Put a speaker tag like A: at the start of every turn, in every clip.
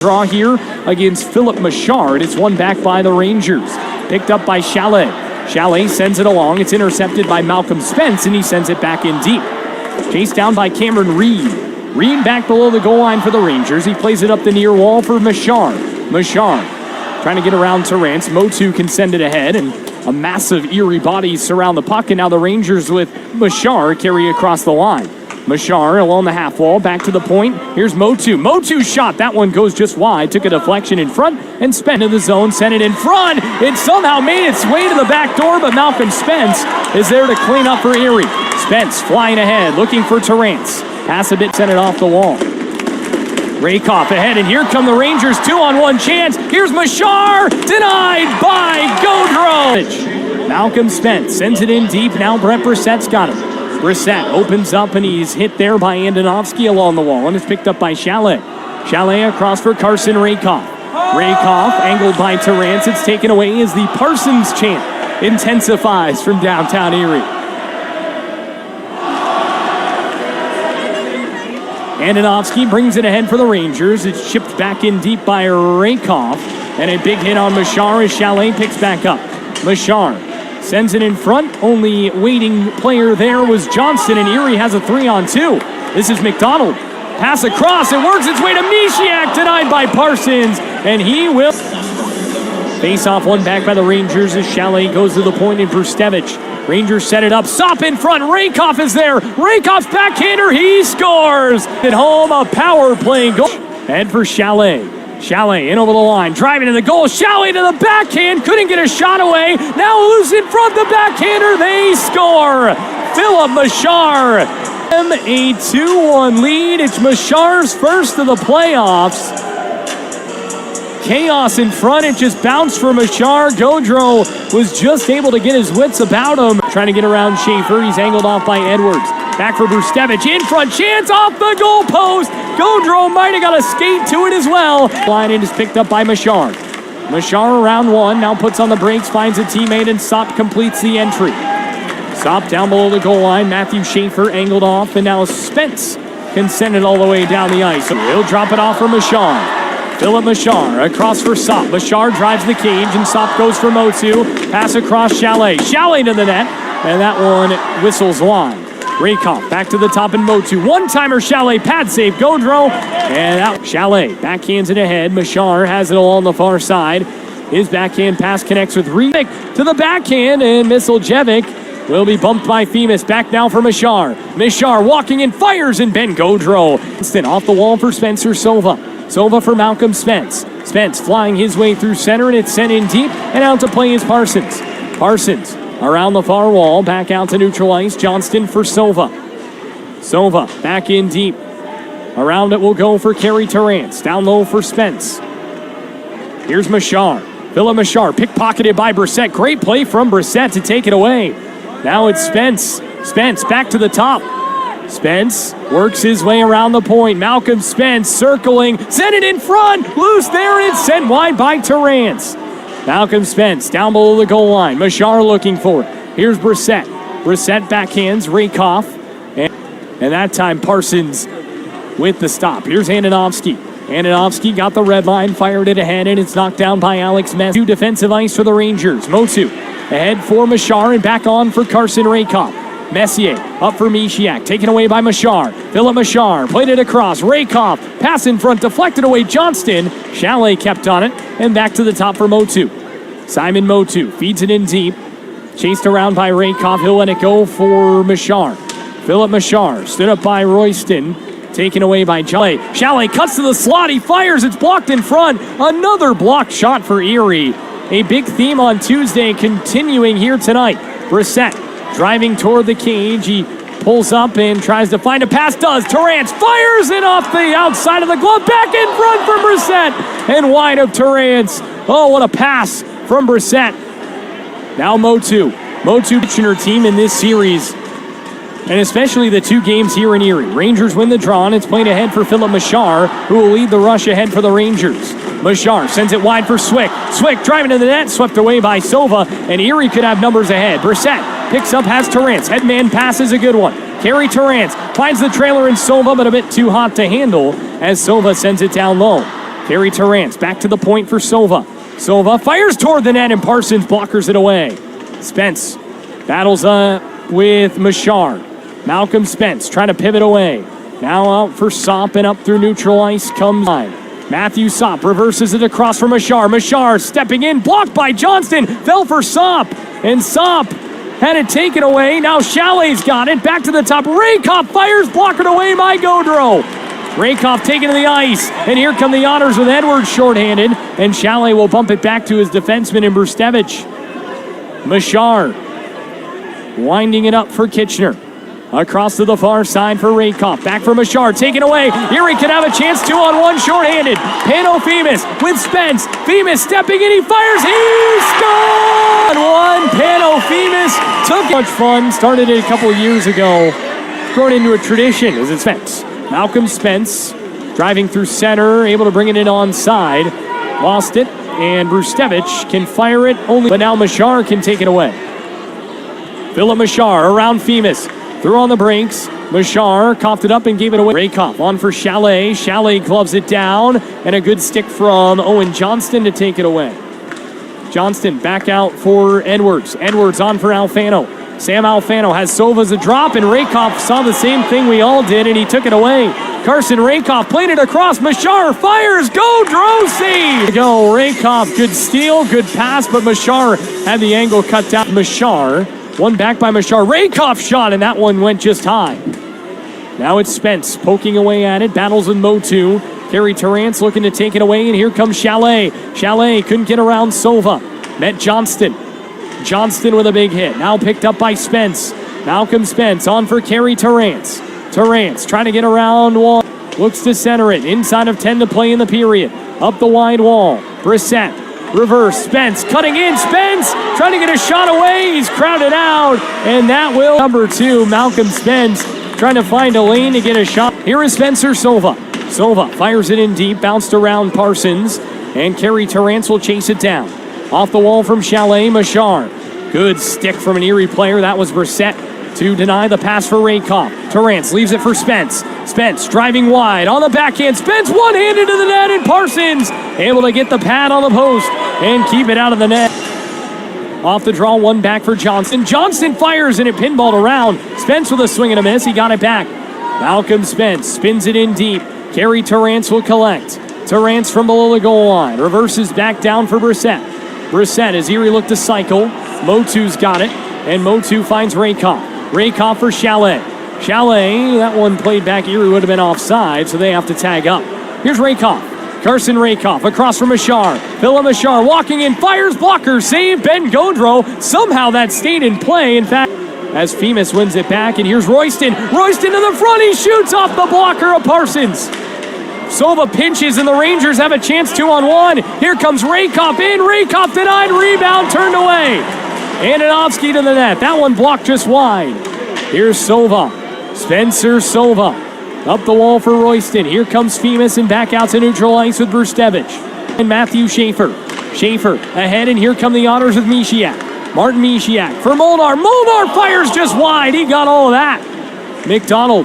A: Draw here against Filip Mešár, and it's won back by the Rangers. Picked up by Chalet. Chalet sends it along. It's intercepted by Malcolm Spence, and he sends it back in deep. Chased down by Cameron Reed. Reed back below the goal line for the Rangers. He plays it up the near wall for Mešár. Mešár trying to get around Terrance. Motu can send it ahead, and a massive Erie body surround the puck, and now the Rangers with Mešár carry across the line. Mešár along the half wall, back to the point. Here's Motu. Motu's shot. That one goes just wide. Took a deflection in front and spent in the zone. Sent it in front. It somehow made its way to the back door, but Malcolm Spence is there to clean up for Erie. Spence flying ahead, looking for Terrance. Pass a bit, sent it off the wall. Rakoff ahead, and here come the Rangers. 2-on-1 chance. Here's Mešár. Denied by Gaudreau. Malcolm Spence sends it in deep. Now Brett Brissett's got him. Brissett opens up, and he's hit there by Andonovski along the wall, and it's picked up by Chalet. Chalet across for Carson Rakoff. Rakoff angled by Terrance. It's taken away as the Parsons chant intensifies from downtown Erie. Andonovski brings it ahead for the Rangers. It's chipped back in deep by Rakoff, and a big hit on Mešár as Chalet picks back up. Mešár sends it in front. Only waiting player there was Johnston, and Erie has a 3-on-2. This is McDonald. Pass across. It works its way to Misiak. Denied by Parsons, and he will. Face-off one back by the Rangers as Chalet goes to the point in Brustevich. Rangers set it up. Stop in front. Rakoff is there. Rakoff's backhander. He scores. At home, a power play goal. Head for Chalet. Chalet in over the line, driving to the goal. Chalet to the backhand, couldn't get a shot away. Now loose in front, the backhander, they score. Filip Mešár, a 2-1 lead. It's Mešár's first of the playoffs. Chaos in front, it just bounced for Mešár. Gaudreau was just able to get his wits about him. Trying to get around Schaefer, he's angled off by Edwards. Back for Brustevich, in front, chance off the goal post. Gaudreau might have got a skate to it as well. Line in is picked up by Mešár. Mešár around one, now puts on the brakes, finds a teammate, and Sop completes the entry. Sop down below the goal line, Matthew Schaefer angled off, and now Spence can send it all the way down the ice. He'll drop it off for Mešár. Filip Mešár across for Sop. Mešár drives the cage, and Sop goes for Motu. Pass across Chalet. Chalet to the net, and that one whistles wide. Rakoff back to the top and Motu. One-timer Chalet, pad save, Gaudreau. And out. Chalet backhands it ahead. Mešár has it along the far side. His backhand pass connects with Reedick to the backhand, and Misljevic will be bumped by Femus. Back now for Mešár. Mešár walking in, fires, and Ben Gaudreau. Instant off the wall for Spencer Sova. Sova for Malcolm Spence. Spence flying his way through center, and it's sent in deep, and out to play is Parsons. Parsons around the far wall, back out to neutral ice. Johnston for Sova. Sova back in deep. Around it will go for Carey Terrance. Down low for Spence. Here's Mešár. Filip Mešár pickpocketed by Brissett. Great play from Brissett to take it away. Now it's Spence. Spence back to the top. Spence works his way around the point. Malcolm Spence circling. Send it in front. Loose there. It's sent wide by Terrance. Malcolm Spence down below the goal line. Mešár looking for it. Here's Brissett. Brissett backhands Rakoff. And that time Parsons with the stop. Here's Andonovski. Andonovski got the red line, fired it ahead, and it's knocked down by Alex Mess. Two defensive ice for the Rangers. Motu ahead for Mešár and back on for Carson Rakoff. Messier up for Misiak, taken away by Mešár. Filip Mešár played it across. Rakoff, pass in front, deflected away Johnston. Chalet kept on it, and back to the top for Motu. Simon Motu feeds it in deep. Chased around by Rakoff, he'll let it go for Mešár. Filip Mešár stood up by Royston, taken away by Chalet. Chalet cuts to the slot, he fires, it's blocked in front. Another blocked shot for Erie. A big theme on Tuesday continuing here tonight. Brissett driving toward the cage. He pulls up and tries to find a pass. Does. Terrance fires it off the outside of the glove. Back in front for Brissett. And wide of Terrance. Oh, what a pass from Brissett. Now Motu. Motu pitching team in this series. And especially the two games here in Erie. Rangers win the draw, and it's played ahead for Filip Mešár, who will lead the rush ahead for the Rangers. Mešár sends it wide for Swick. Swick driving to the net, swept away by Sova, and Erie could have numbers ahead. Brissett picks up, has Terrance. Headman pass is a good one. Carey Terrance finds the trailer in Sova, but a bit too hot to handle as Sova sends it down low. Carey Terrance back to the point for Sova. Sova fires toward the net and Parsons blockers it away. Spence battles with Mešár. Malcolm Spence trying to pivot away. Now out for Sop and up through neutral ice comes line. Matthew Sop reverses it across for Mešár. Mešár stepping in, blocked by Johnston. Fell for Sop, and Sop had it taken away. Now Chalet's got it. Back to the top. Rakoff fires, blocked away by Gaudreau. Rakoff taken to the ice, and here come the Otters with Edwards shorthanded, and Chalet will bump it back to his defenseman in Brustevich. Mešár winding it up for Kitchener. Across to the far side for Rakoff. Back for Mešár. Taken away. Erie can have a chance. 2-on-1 shorthanded. Pano-Femis with Spence. Femis stepping in. He fires. He scored! One. Pano-Femis took much fun. Started it a couple of years ago. Grown into a tradition as it's Spence. Malcolm Spence driving through center. Able to bring it in onside. Lost it. And Brustevich can fire it only. But now Mešár can take it away. Filip Mešár around Femis. Through on the brinks. Mešár coughed it up and gave it away. Rakoff on for Chalet. Chalet gloves it down. And a good stick from Owen Johnston to take it away. Johnston back out for Edwards. Edwards on for Alfano. Sam Alfano has Sova's a drop, and Rakoff saw the same thing we all did, and he took it away. Carson Rakoff played it across. Mešár fires. Gaudreau save. Go Rakoff. Good steal. Good pass, but Mešár had the angle cut down. Mešár. One back by Mešár. Rakoff shot, and that one went just high. Now it's Spence poking away at it. Battles with Motu. Carey Terrance looking to take it away, and here comes Chalet. Chalet couldn't get around Sova. Met Johnston. Johnston with a big hit. Now picked up by Spence. Malcolm Spence on for Carey Terrance. Terrance trying to get around wall. Looks to center it. Inside of 10 to play in the period. Up the wide wall. Brissett. Reverse. Spence cutting in. Spence trying to get a shot away. He's crowded out. And that will. Number 2, Malcolm Spence trying to find a lane to get a shot. Here is Spencer Sova. Sova fires it in deep. Bounced around Parsons. And Carey Terrance will chase it down. Off the wall from Chalet. Mešár. Good stick from an Erie player. That was Brissett to deny the pass for Rakoff. Terrance leaves it for Spence. Spence driving wide on the backhand. Spence one-handed to the net, and Parsons able to get the pad on the post and keep it out of the net. Off the draw, one back for Johnston. Johnston fires, and it pinballed around. Spence with a swing and a miss. He got it back. Malcolm Spence spins it in deep. Carey Terrance will collect. Terrance from below the goal line. Reverses back down for Brissett. Brissett as Erie looked to cycle. Motu's got it, and Motu finds Rakoff. Rakoff for Chalet. Chalet, that one played back. Erie would have been offside, so they have to tag up. Here's Rakoff. Carson Rakoff across from Mešár. Filip Mešár walking in, fires, blocker, save, Ben Gaudreau. Somehow that stayed in play. In fact, as Femis wins it back, and here's Royston. Royston to the front, he shoots off the blocker of Parsons. Sova pinches, and the Rangers have a chance 2-on-1. Here comes Rakoff in. Rakoff denied, rebound turned away. Ananovsky to the net. That one blocked just wide. Here's Sova. Spencer Sova. Up the wall for Royston. Here comes Femis and back out to neutral ice with Brustevich. And Matthew Schaefer. Schaefer ahead, and here come the Otters with Misiak. Martin Misiak for Molnar. Molnar fires just wide. He got all of that. McDonald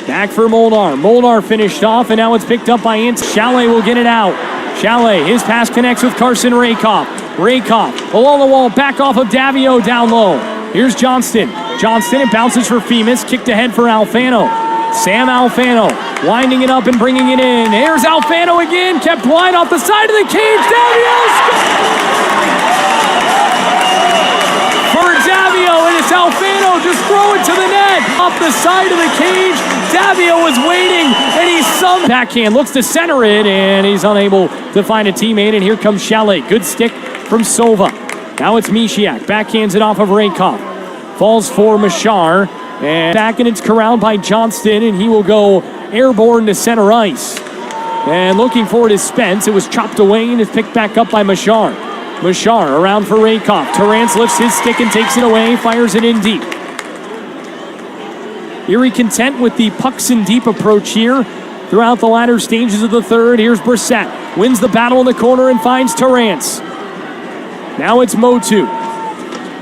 A: back for Molnar. Molnar finished off, and now it's picked up by Ant. Chalet will get it out. Chalet, his pass connects with Carson Rakoff. Rakoff along the wall, back off of Davio down low. Here's Johnston. Johnston, it bounces for Femis, kicked ahead for Alfano. Sam Alfano winding it up and bringing it in. Here's Alfano again, kept wide off the side of the cage. Davio for Davio, and it's Alfano. Just throw it to the net. Off the side of the cage. Davio was waiting, and he's some backhand. Looks to center it, and he's unable to find a teammate. And here comes Chalet. Good stick from Sova. Now it's Misiak. Backhands it off of Rakoff. Falls for Mešár. And back, and it's corralled by Johnston, and he will go airborne to center ice. And looking forward is Spence. It was chopped away and is picked back up by Mešár. Mešár around for Rakoff. Terrance lifts his stick and takes it away, fires it in deep. Erie content with the pucks in deep approach here throughout the latter stages of the third. Here's Brissett. Wins the battle in the corner and finds Terrance. Now it's Motu.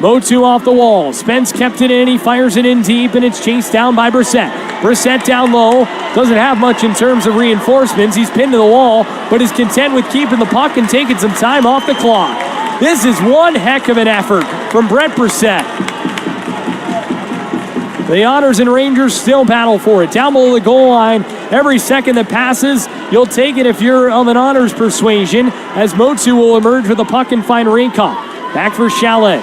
A: Motu off the wall. Spence kept it in. He fires it in deep, and it's chased down by Brissett. Brissett down low. Doesn't have much in terms of reinforcements. He's pinned to the wall, but is content with keeping the puck and taking some time off the clock. This is one heck of an effort from Brett Brissett. The Otters and Rangers still battle for it. Down below the goal line, every second that passes, you'll take it if you're of an Otters persuasion, as Motu will emerge with the puck and find Rakoff. Back for Chalet.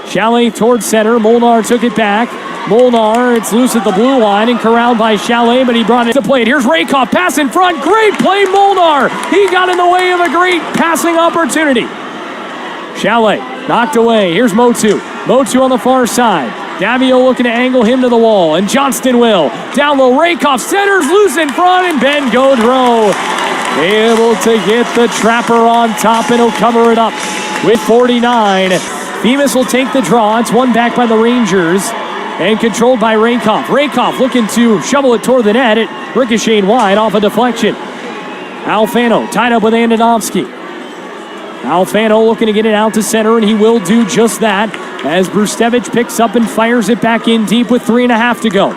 A: Chalet towards center. Molnar took it back. Molnar, it's loose at the blue line and corralled by Chalet, but he brought it to plate. Here's Rakoff, pass in front. Great play, Molnar. He got in the way of a great passing opportunity. Chalet knocked away. Here's Motu. Motu on the far side. Davio looking to angle him to the wall, and Johnston will. Down low, Rakoff centers loose in front, and Ben Gaudreau able to get the trapper on top, and he'll cover it up with 49. Themis will take the draw. It's won back by the Rangers and controlled by Rakoff. Rakoff looking to shovel it toward the net. It ricocheted wide off a deflection. Alfano tied up with Andonovski. Alfano looking to get it out to center, and he will do just that as Brustevich picks up and fires it back in deep with 3.5 to go.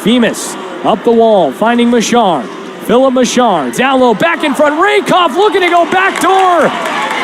A: Themis up the wall, finding Mešár. Filip Mešár down low, back in front. Rakoff looking to go backdoor.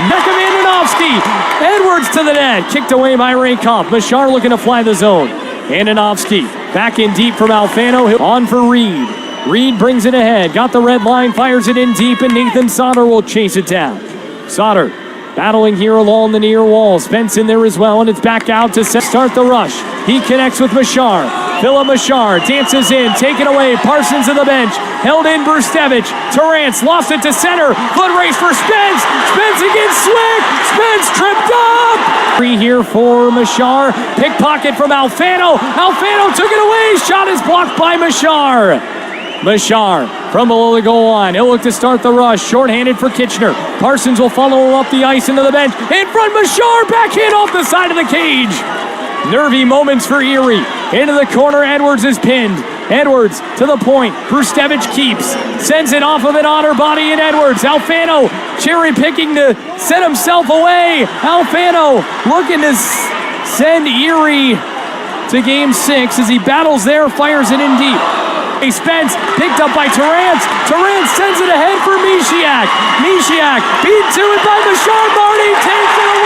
A: Neck of Andonovski. Edwards to the net. Kicked away by Rakoff. Mešár looking to fly the zone. Andonovski back in deep from Alfano. On for Reed. Reed brings it ahead. Got the red line, fires it in deep, and Nathan Sauter will chase it down. Sauter battling here along the near wall. Spence in there as well, and it's back out to start the rush. He connects with Mešár. Filip Mešár dances in, taken away. Parsons to the bench. Held in Brustevich. Terrance lost it to center. Foot race for Spence. Spence against Swick. Spence tripped up. Free here for Mešár. Pickpocket from Alfano. Alfano took it away. Shot is blocked by Mešár. Mešár from below the goal line. He'll look to start the rush. Shorthanded for Kitchener. Parsons will follow him up the ice into the bench. In front, Mešár backhand off the side of the cage. Nervy moments for Erie. Into the corner, Edwards is pinned. Edwards to the point. Brustevich keeps. Sends it off of an Otter body in Edwards. Alfano cherry picking to set himself away. Alfano looking to send Erie to game 6 as he battles there, fires it in deep. Spence picked up by Terrance. Terrance sends it ahead for Misiak. Misiak beat to it by Mešár. Marty takes it away.